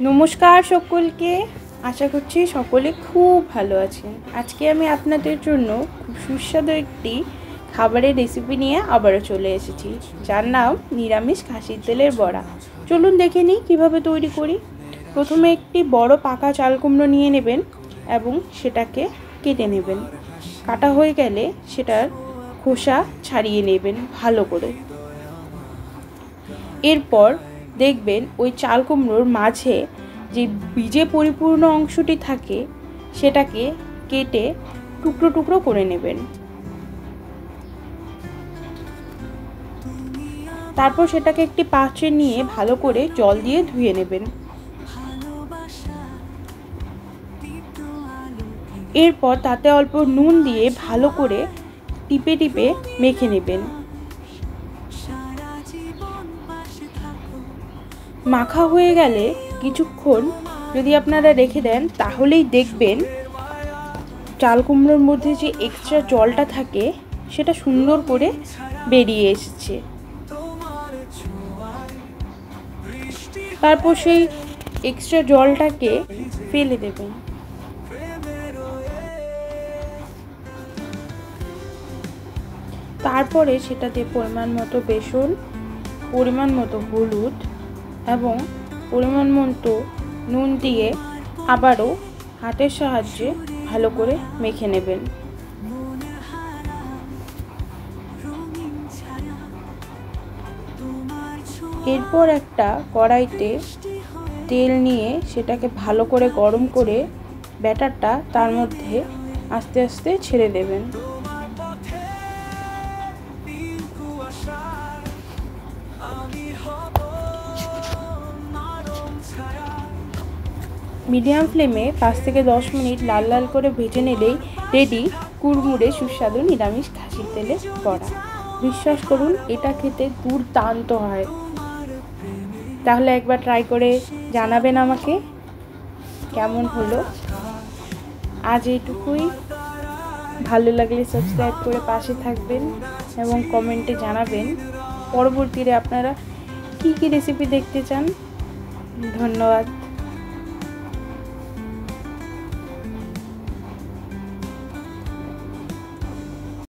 নমস্কার সকলকে, আশা করছি সকলে খুব ভালো আছেন। আজকে আমি আপনাদের জন্য খুব সুস্বাদু একটি খাবারের রেসিপি নিয়ে আবারও চলে এসেছি, যার নাম নিরামিষ খাসির তেলের বড়া। চলুন দেখে নিই কীভাবে তৈরি করি। প্রথমে একটি বড় পাকা চাল কুমড়ো নিয়ে নেবেন এবং সেটাকে কেটে নেবেন। কাটা হয়ে গেলে সেটার খোসা ছাড়িয়ে নেবেন ভালো করে। এরপর দেখবেন ওই চাল কুমড়োর মাঝে যে বীজে পরিপূর্ণ অংশটি থাকে সেটাকে কেটে টুকরো টুকরো করে নেবেন। তারপর সেটাকে একটি পাত্রে নিয়ে ভালো করে জল দিয়ে ধুয়ে নেবেন। এরপর তাতে অল্প নুন দিয়ে ভালো করে টিপে টিপে মেখে নেবেন। মাখা হয়ে গেলে কিছুক্ষণ যদি আপনারা রেখে দেন তাহলেই দেখবেন চাল কুমড়োর মধ্যে যে এক্সট্রা জলটা থাকে সেটা সুন্দর করে বেরিয়ে এসেছে। তারপর সেই এক্সট্রা জলটাকে ফেলে দেবেন। তারপরে সেটাতে পরিমাণ মতো বেসন, পরিমাণ মতো হলুদ এবং পরিমাণ মতো নুন দিয়ে আবারও হাতের সাহায্যে ভালো করে মেখে নেবেন। এরপর একটা কড়াইতে তেল নিয়ে সেটাকে ভালো করে গরম করে ব্যাটারটা তার মধ্যে আস্তে আস্তে ছেড়ে দেবেন। মিডিয়াম ফ্লেমে 5 থেকে 10 মিনিট লাল লাল করে ভেজে নিলেই রেডি কুড়মুড়ে সুস্বাদু নিরামিষ খাসির তেলের বড়া। বিশ্বাস করুন, এটা খেতে দুর্দান্ত হয়। তাহলে একবার ট্রাই করে জানাবেন আমাকে কেমন হলো। আজ এইটুকুই। ভালো লাগলে সাবস্ক্রাইব করে পাশে থাকবেন এবং কমেন্টে জানাবেন পরবর্তীতে আপনারা কী কী রেসিপি দেখতে চান। ধন্যবাদ।